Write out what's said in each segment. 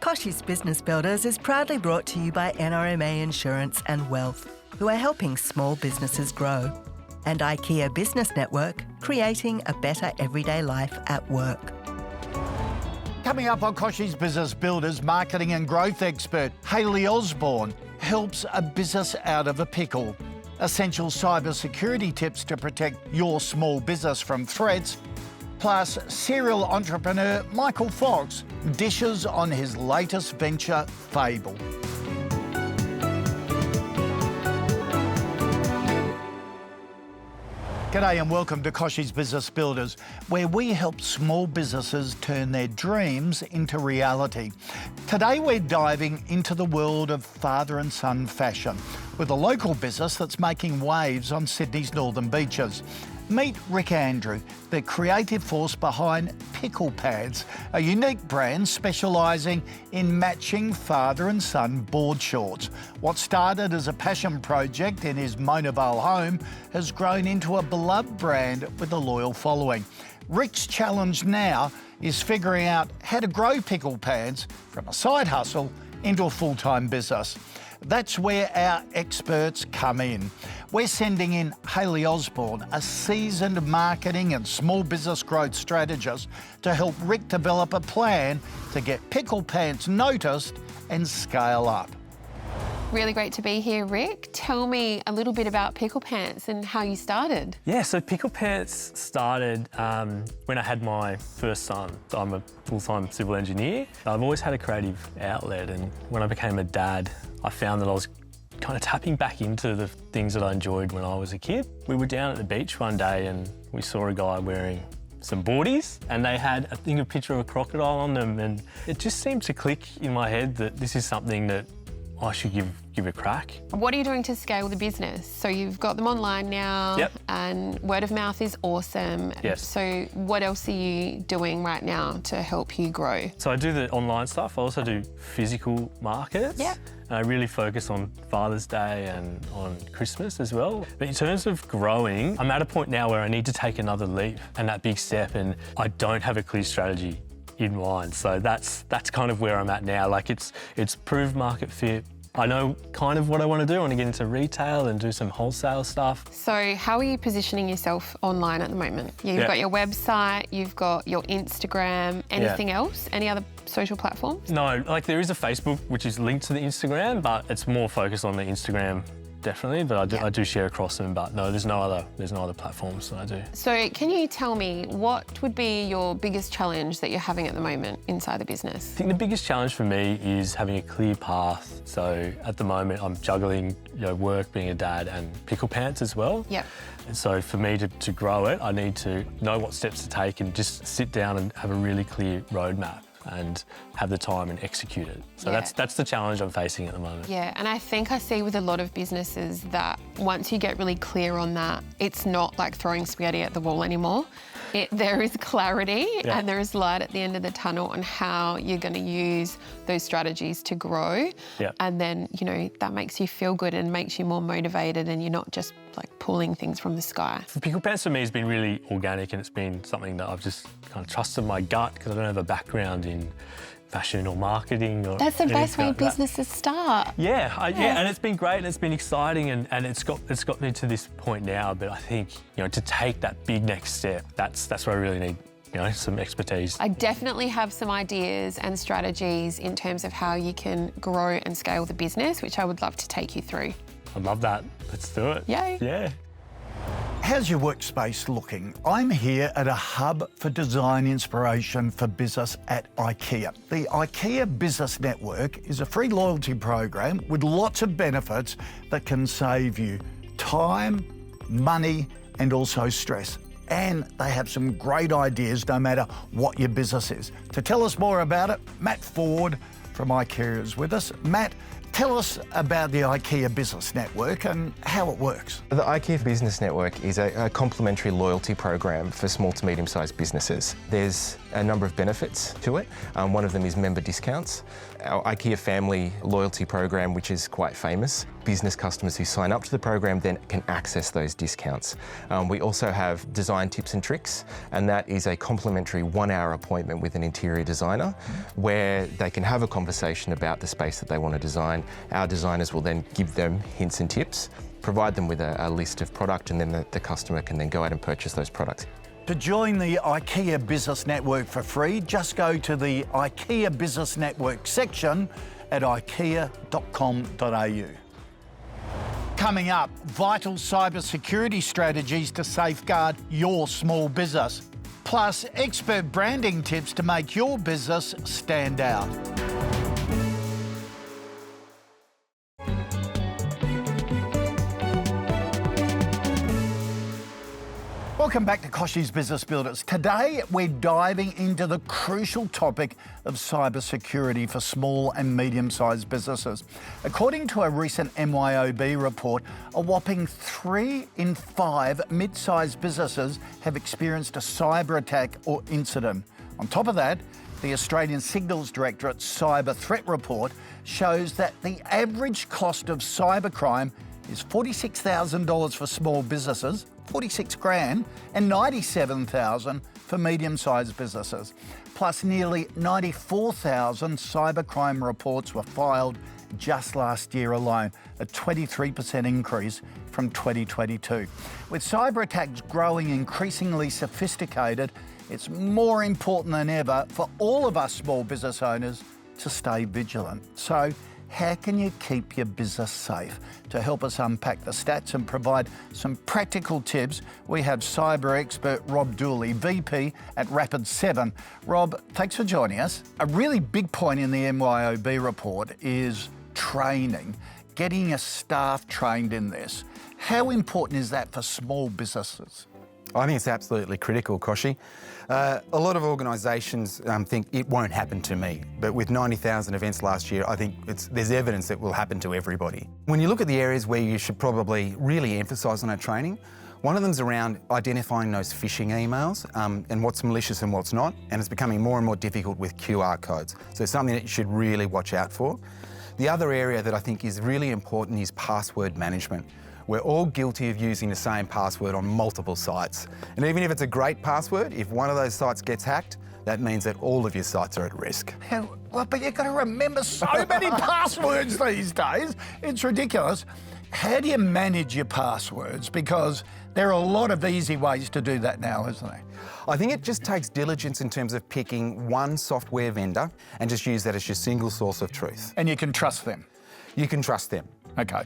Kochie's Business Builders is proudly brought to you by NRMA Insurance and Wealth, who are helping small businesses grow, and IKEA Business Network, creating a better everyday life at work. Coming up on Kochie's Business Builders, marketing and growth expert Hayley Osborne helps a business out of a pickle. Essential cybersecurity tips to protect your small business from threats. Plus, serial entrepreneur Michael Fox dishes on his latest venture, Fable. G'day and welcome to Kochie's Business Builders, where we help small businesses turn their dreams into reality. Today we're diving into the world of father and son fashion with a local business that's making waves on Sydney's northern beaches. Meet Rick Andrew, the creative force behind Pickle Pants, a unique brand specialising in matching father and son board shorts. What started as a passion project in his Mona Vale home has grown into a beloved brand with a loyal following. Rick's challenge now is figuring out how to grow Pickle Pants from a side hustle into a full-time business. That's where our experts come in. We're sending in Hayley Osborne, a seasoned marketing and small business growth strategist, to help Rick develop a plan to get Pickle Pants noticed and scale up. Really great to be here, Rick. Tell me a little bit about Pickle Pants and how you started. Yeah, so Pickle Pants started when I had my first son. I'm a full-time civil engineer. I've always had a creative outlet, and when I became a dad, I found that I was kind of tapping back into the things that I enjoyed when I was a kid. We were down at the beach one day and we saw a guy wearing some boardies, and they had a picture of a crocodile on them, and it just seemed to click in my head that this is something that I should give a crack. What are you doing to scale the business? So you've got them online now, yep, and word of mouth is awesome. Yes. So what else are you doing right now to help you grow? So I do the online stuff. I also do physical markets. Yep. And I really focus on Father's Day and on Christmas as well. But in terms of growing, I'm at a point now where I need to take another leap and that big step, and I don't have a clear strategy in mind. So that's kind of where I'm at now. Like it's proved market fit. I know kind of what I want to do. I want to get into retail and do some wholesale stuff. So how are you positioning yourself online at the moment? You've got your website, you've got your Instagram, anything else? Any other social platforms? No, like there is a Facebook which is linked to the Instagram, but it's more focused on the Instagram. Definitely, but I do share across them. But no, there's no other platforms that I do. So can you tell me what would be your biggest challenge that you're having at the moment inside the business? I think the biggest challenge for me is having a clear path. So at the moment, I'm juggling work, being a dad, and Pickle Pants as well. Yep. And so for me to grow it, I need to know what steps to take and just sit down and have a really clear roadmap and have the time and execute it. So that's the challenge I'm facing at the moment. Yeah, and I think I see with a lot of businesses that once you get really clear on that, it's not like throwing spaghetti at the wall anymore. There is clarity and there is light at the end of the tunnel on how you're going to use those strategies to grow. Yeah. And then, that makes you feel good and makes you more motivated, and you're not just like pulling things from the sky. Pickle Pants for me has been really organic, and it's been something that I've just kind of trusted my gut because I don't have a background in fashion or marketing. That's the best way businesses start. Yeah, and it's been great and it's been exciting, and it's got me to this point now. But I think to take that big next step, that's where I really need some expertise. I definitely have some ideas and strategies in terms of how you can grow and scale the business, which I would love to take you through. I love that. Let's do it. Yay. Yeah. How's your workspace looking? I'm here at a hub for design inspiration for business at IKEA. The IKEA Business Network is a free loyalty program with lots of benefits that can save you time, money, and also stress. And they have some great ideas no matter what your business is. To tell us more about it, Matt Ford from IKEA is with us. Matt, tell us about the IKEA Business Network and how it works. The IKEA Business Network is a complimentary loyalty program for small to medium-sized businesses. There's a number of benefits to it. One of them is member discounts. Our IKEA family loyalty program, which is quite famous. Business customers who sign up to the program then can access those discounts. We also have design tips and tricks, and that is a complimentary 1-hour appointment with an interior designer where they can have a conversation about the space that they want to design. Our designers will then give them hints and tips, provide them with a list of product, and then the customer can then go out and purchase those products. To join the IKEA Business Network for free, just go to the IKEA Business Network section at ikea.com.au. Coming up, vital cybersecurity strategies to safeguard your small business. Plus, expert branding tips to make your business stand out. Welcome back to Kochie's Business Builders. Today, we're diving into the crucial topic of cybersecurity for small and medium-sized businesses. According to a recent MYOB report, a whopping 3 in 5 mid-sized businesses have experienced a cyber attack or incident. On top of that, the Australian Signals Directorate's Cyber Threat Report shows that the average cost of cybercrime is $46,000 for small businesses, 46 grand, and 97,000 for medium-sized businesses. Plus, nearly 94,000 cybercrime reports were filed just last year alone, a 23% increase from 2022. With cyber attacks growing increasingly sophisticated, it's more important than ever for all of us small business owners to stay vigilant. So, how can you keep your business safe? To help us unpack the stats and provide some practical tips, we have cyber expert Rob Dooley, VP at Rapid7. Rob, thanks for joining us. A really big point in the MYOB report is training, getting your staff trained in this. How important is that for small businesses? I think it's absolutely critical, Kochie. A lot of organisations think it won't happen to me, but with 90,000 events last year, I think there's evidence it will happen to everybody. When you look at the areas where you should probably really emphasise on our training, one of them's around identifying those phishing emails and what's malicious and what's not, and it's becoming more and more difficult with QR codes. So it's something that you should really watch out for. The other area that I think is really important is password management. We're all guilty of using the same password on multiple sites. And even if it's a great password, if one of those sites gets hacked, that means that all of your sites are at risk. Well, but you've got to remember so many passwords these days. It's ridiculous. How do you manage your passwords? Because there are a lot of easy ways to do that now, isn't there? I think it just takes diligence in terms of picking one software vendor and just use that as your single source of truth. And you can trust them? You can trust them. Okay.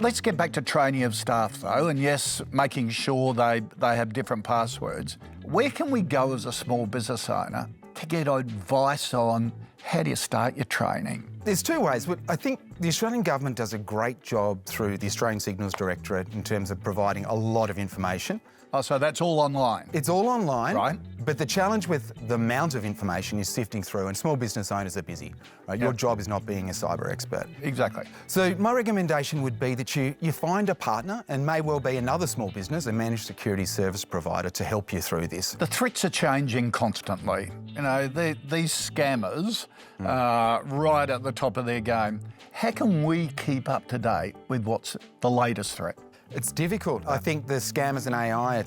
Let's get back to training of staff though, and yes, making sure they have different passwords. Where can we go as a small business owner to get advice on how do you start your training? There's two ways, but I think the Australian government does a great job through the Australian Signals Directorate in terms of providing a lot of information. Oh, so that's all online? It's all online, right? But the challenge with the amount of information is sifting through, and small business owners are busy, right? Your job is not being a cyber expert. Exactly. So my recommendation would be that you find a partner, and may well be another small business, a managed security service provider, to help you through this. The threats are changing constantly. You know, these scammers are right at the top of their game. How can we keep up to date with what's the latest threat? It's difficult. I think the scammers and AI,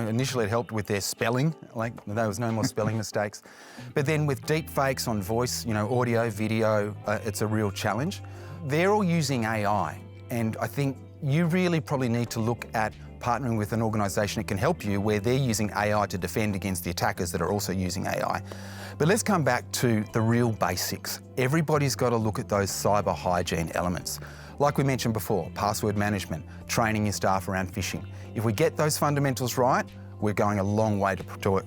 initially it helped with their spelling, like there was no more spelling mistakes. But then with deep fakes on voice, audio, video, it's a real challenge. They're all using AI, and I think you really probably need to look at partnering with an organisation that can help you where they're using AI to defend against the attackers that are also using AI. But let's come back to the real basics. Everybody's got to look at those cyber hygiene elements. Like we mentioned before, password management, training your staff around phishing. If we get those fundamentals right, we're going a long way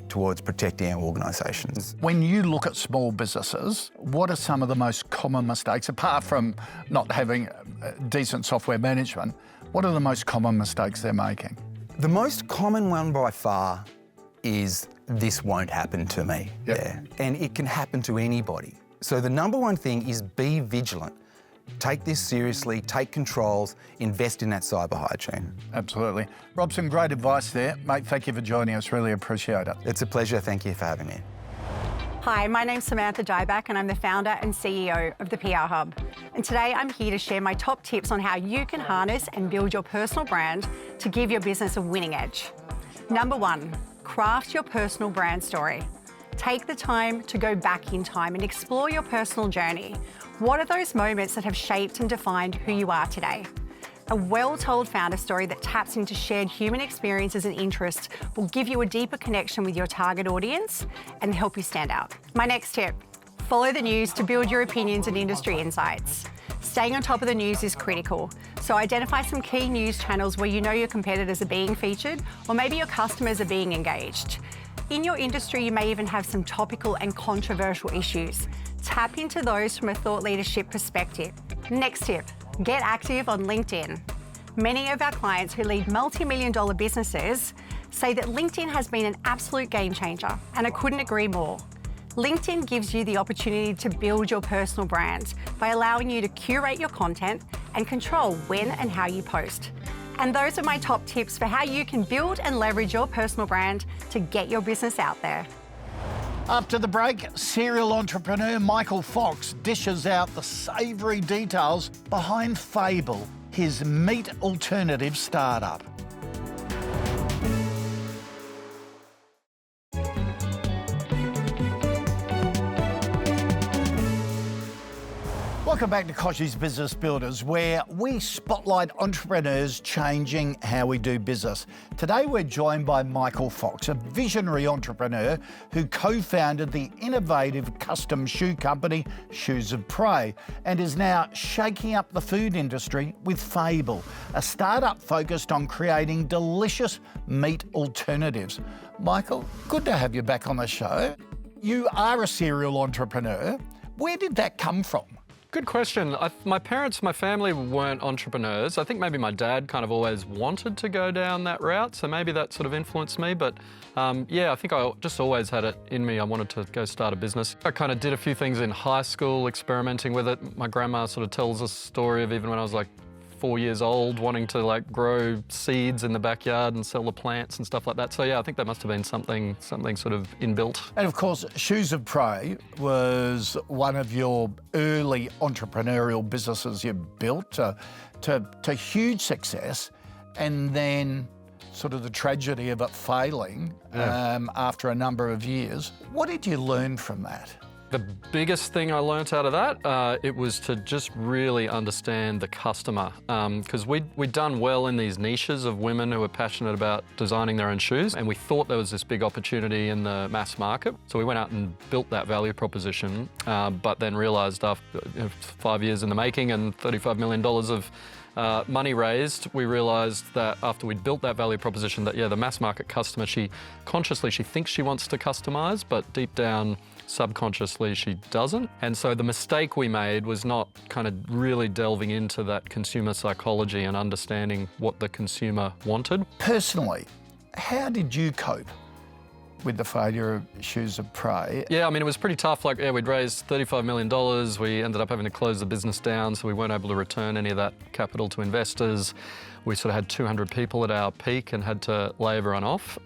towards protecting our organisations. When you look at small businesses, what are some of the most common mistakes, apart from not having decent software management, what are the most common mistakes they're making? The most common one by far is this won't happen to me. Yep. Yeah. And it can happen to anybody. So the number one thing is be vigilant. Take this seriously, take controls, invest in that cyber hygiene. Absolutely. Rob, some great advice there. Mate, thank you for joining us. Really appreciate it. It's a pleasure. Thank you for having me. Hi, my name's Samantha Dybac and I'm the founder and CEO of the PR Hub. And today I'm here to share my top tips on how you can harness and build your personal brand to give your business a winning edge. Number 1, craft your personal brand story. Take the time to go back in time and explore your personal journey. What are those moments that have shaped and defined who you are today? A well-told founder story that taps into shared human experiences and interests will give you a deeper connection with your target audience and help you stand out. My next tip, follow the news to build your opinions and industry insights. Staying on top of the news is critical, so identify some key news channels where you know your competitors are being featured or maybe your customers are being engaged. In your industry, you may even have some topical and controversial issues. Tap into those from a thought leadership perspective. Next tip, get active on LinkedIn. Many of our clients who lead multi-million-dollar businesses say that LinkedIn has been an absolute game changer, and I couldn't agree more. LinkedIn gives you the opportunity to build your personal brand by allowing you to curate your content and control when and how you post. And those are my top tips for how you can build and leverage your personal brand to get your business out there. After the break, serial entrepreneur Michael Fox dishes out the savoury details behind Fable, his meat alternative startup. Welcome back to Kochie's Business Builders, where we spotlight entrepreneurs changing how we do business. Today we're joined by Michael Fox, a visionary entrepreneur who co-founded the innovative custom shoe company Shoes of Prey and is now shaking up the food industry with Fable, a startup focused on creating delicious meat alternatives. Michael, good to have you back on the show. You are a serial entrepreneur. Where did that come from? Good question. My family weren't entrepreneurs. I think maybe my dad kind of always wanted to go down that route, so maybe that sort of influenced me. But yeah, I think I just always had it in me. I wanted to go start a business. I kind of did a few things in high school, experimenting with it. My grandma sort of tells a story of even when I was like 4 years old, wanting to like grow seeds in the backyard and sell the plants and stuff like that. So yeah, I think that must have been something sort of inbuilt. And of course, Shoes of Prey was one of your early entrepreneurial businesses you built to huge success, and then sort of the tragedy of it failing after a number of years. What did you learn from that? The biggest thing I learnt out of that, it was to just really understand the customer. Because we'd done well in these niches of women who were passionate about designing their own shoes, and we thought there was this big opportunity in the mass market. So we went out and built that value proposition, but then realised after 5 years in the making and $35 million of money raised, we realised that after we'd built that value proposition that, yeah, the mass market customer, she thinks she wants to customise, but deep down, subconsciously, she doesn't. And so the mistake we made was not kind of really delving into that consumer psychology and understanding what the consumer wanted. Personally, how did you cope with the failure of Shoes of Prey? Yeah, I mean, it was pretty tough. Like, yeah, we'd raised $35 million. We ended up having to close the business down, so we weren't able to return any of that capital to investors. We sort of had 200 people at our peak and had to lay everyone off.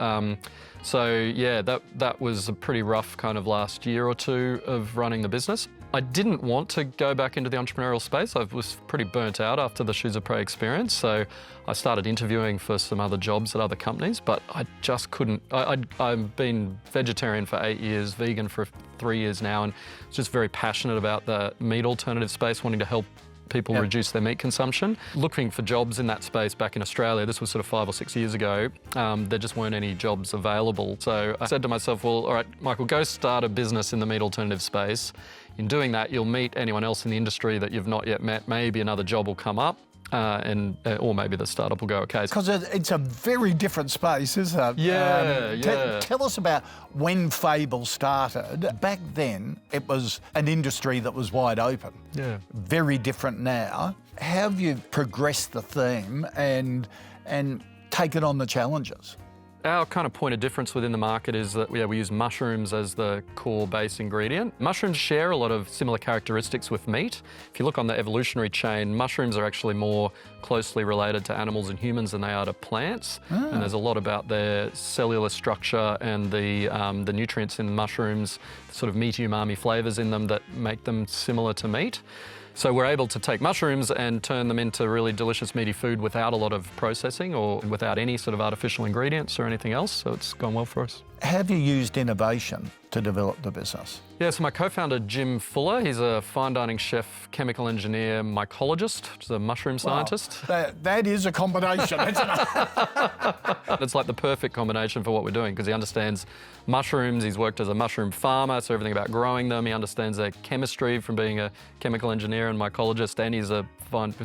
So yeah, that was a pretty rough kind of last year or two of running the business. I didn't want to go back into the entrepreneurial space. I was pretty burnt out after the Shoes of Prey experience. So I started interviewing for some other jobs at other companies, but I just couldn't. I've been vegetarian for 8 years, vegan for 3 years now, and just very passionate about the meat alternative space, wanting to help people reduce their meat consumption. Looking for jobs in that space back in Australia, this was sort of 5 or 6 years ago, there just weren't any jobs available. So I said to myself, well, all right, Michael, go start a business in the meat alternative space. In doing that, you'll meet anyone else in the industry that you've not yet met. Maybe another job will come up. Or maybe the startup will go okay. Because it's a very different space, isn't it? Yeah, Tell us about when Fable started. Back then, it was an industry that was wide open. Yeah. Very different now. How have you progressed the theme and taken on the challenges? Our kind of point of difference within the market is that we use mushrooms as the core base ingredient. Mushrooms share a lot of similar characteristics with meat. If you look on the evolutionary chain, mushrooms are actually more closely related to animals and humans than they are to plants. And there's a lot about their cellular structure and the nutrients in mushrooms, sort of meaty umami flavours in them that make them similar to meat. So we're able to take mushrooms and turn them into really delicious meaty food without a lot of processing or without any sort of artificial ingredients or anything else. So it's gone well for us. Have you used innovation to develop the business? Yeah, so my co-founder, Jim Fuller, he's a fine dining chef, chemical engineer, mycologist, which is a mushroom scientist. That is a combination, isn't it? It's like the perfect combination for what we're doing because he understands mushrooms, he's worked as a mushroom farmer, so everything about growing them, he understands their chemistry from being a chemical engineer and mycologist, and he's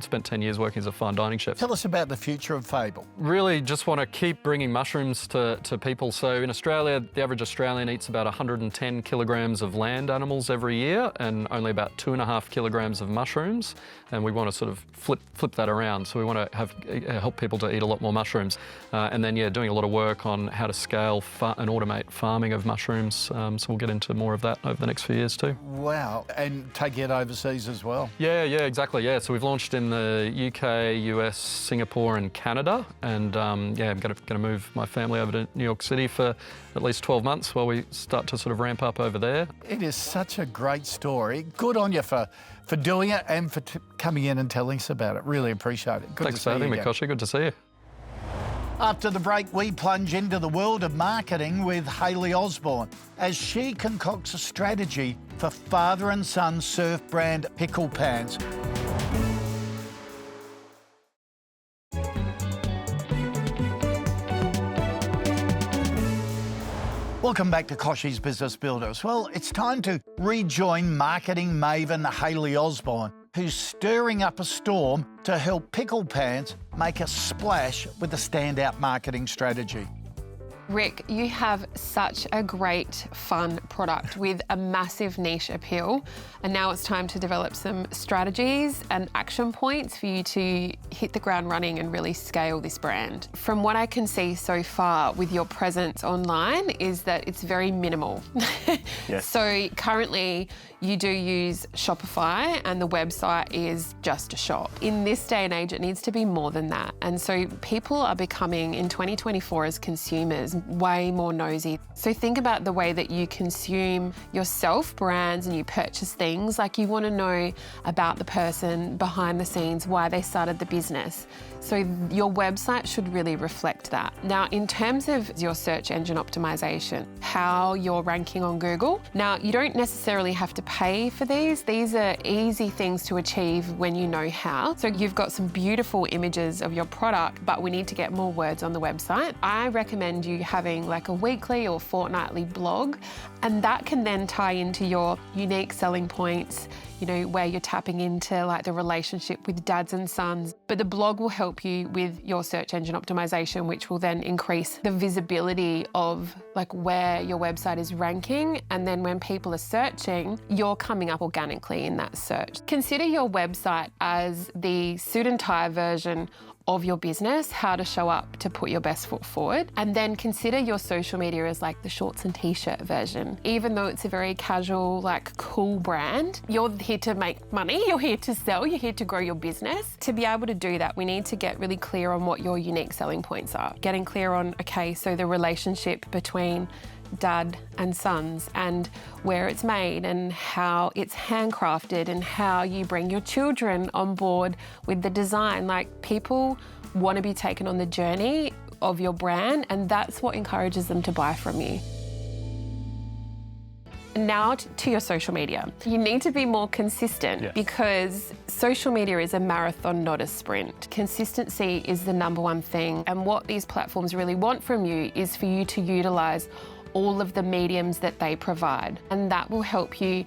spent 10 years working as a fine dining chef. Tell us about the future of Fable. Really just want to keep bringing mushrooms to people. So in Australia, the average Australian eats about 110 kilograms of land animals every year and only about 2.5 kilograms of mushrooms. And we want to sort of flip that around. So we want to help people to eat a lot more mushrooms. And then, doing a lot of work on how to scale and automate farming of mushrooms. So we'll get into more of that over the next few years too. Wow, and take it overseas as well. Yeah, exactly. Yeah, so we've launched in the UK, US, Singapore and Canada. And I'm going to move my family over to New York City for at least 12 months while we start to sort of ramp up over there. It is such a great story. Good on you for doing it and for coming in and telling us about it. Really appreciate it. Good Thanks for having me, Kochie. Good to see you. After the break, we plunge into the world of marketing with Hayley Osborne as she concocts a strategy for father and son surf brand Pickle Pants. Welcome back to Kochie's Business Builders. Well, it's time to rejoin marketing maven Hayley Osborne, who's stirring up a storm to help Pickle Pants make a splash with a standout marketing strategy. Rick, you have such a great, fun product with a massive niche appeal. And now it's time to develop some strategies and action points for you to hit the ground running and really scale this brand. From what I can see so far with your presence online is that it's very minimal. Yes. So currently you do use Shopify and the website is just a shop. In this day and age, it needs to be more than that. And so people are becoming, in 2024 as consumers, way more nosy. So think about the way that you consume yourself, brands, and you purchase things. Like you want to know about the person behind the scenes, why they started the business. So your website should really reflect that. Now, in terms of your search engine optimization, how you're ranking on Google, now you don't necessarily have to pay for these. These are easy things to achieve when you know how. So you've got some beautiful images of your product, but we need to get more words on the website. I recommend you having like a weekly or fortnightly blog, and that can then tie into your unique selling points, where you're tapping into like the relationship with dads and sons. But the blog will help you with your search engine optimization, which will then increase the visibility of like where your website is ranking. And then when people are searching, you're coming up organically in that search. Consider your website as the suit and tie version of your business, how to show up to put your best foot forward. And then consider your social media as like the shorts and t-shirt version. Even though it's a very casual, like cool brand, you're here to make money, you're here to sell, you're here to grow your business. To be able to do that, we need to get really clear on what your unique selling points are. Getting clear on, okay, so the relationship between dad and sons and where it's made and how it's handcrafted and how you bring your children on board with the design. Like people want to be taken on the journey of your brand, and that's what encourages them to buy from you. Now to your social media. You need to be more consistent because social media is a marathon, not a sprint. Consistency is the #1 thing, and what these platforms really want from you is for you to utilize all of the mediums that they provide, and that will help you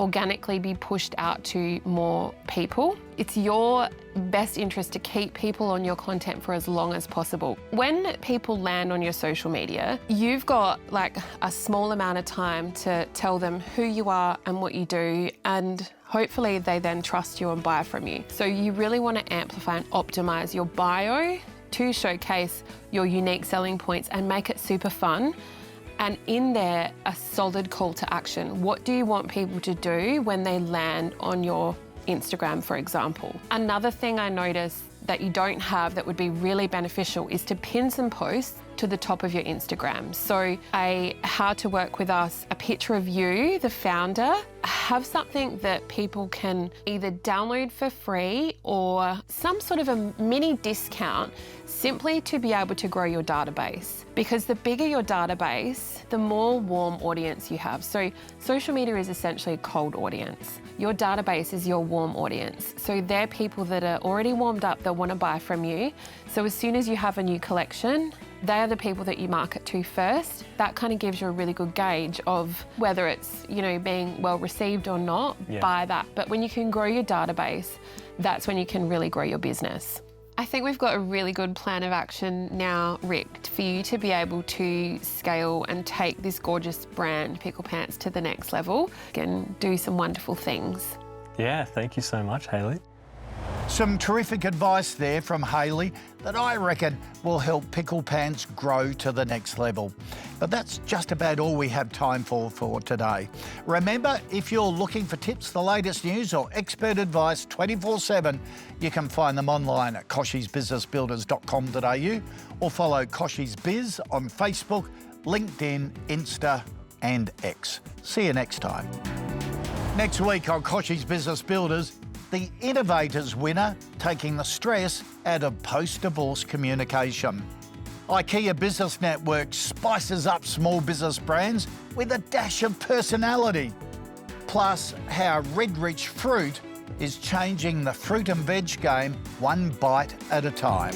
organically be pushed out to more people. It's your best interest to keep people on your content for as long as possible. When people land on your social media, you've got like a small amount of time to tell them who you are and what you do, and hopefully they then trust you and buy from you. So you really want to amplify and optimize your bio to showcase your unique selling points and make it super fun. And in there, a solid call to action. What do you want people to do when they land on your Instagram, for example? Another thing I noticed that you don't have that would be really beneficial is to pin some posts to the top of your Instagram. So how to work with us, a picture of you, the founder, have something that people can either download for free or some sort of a mini discount simply to be able to grow your database. Because the bigger your database, the more warm audience you have. So social media is essentially a cold audience. Your database is your warm audience. So they're people that are already warmed up, that want to buy from you. So as soon as you have a new collection, they are the people that you market to first. That kind of gives you a really good gauge of whether it's, being well received or not by that. But when you can grow your database, that's when you can really grow your business. I think we've got a really good plan of action now, Rick, for you to be able to scale and take this gorgeous brand, Pickle Pants, to the next level and do some wonderful things. Yeah, thank you so much, Hayley. Some terrific advice there from Hayley that I reckon will help Pickle Pants grow to the next level. But that's just about all we have time for today. Remember, if you're looking for tips, the latest news or expert advice 24/7, you can find them online at kochiesbusinessbuilders.com.au or follow Kochie's Biz on Facebook, LinkedIn, Insta and X. See you next time. Next week on Kochie's Business Builders, the Innovators winner taking the stress out of post-divorce communication. IKEA Business Network spices up small business brands with a dash of personality. Plus, how Red Rich fruit is changing the fruit and veg game one bite at a time.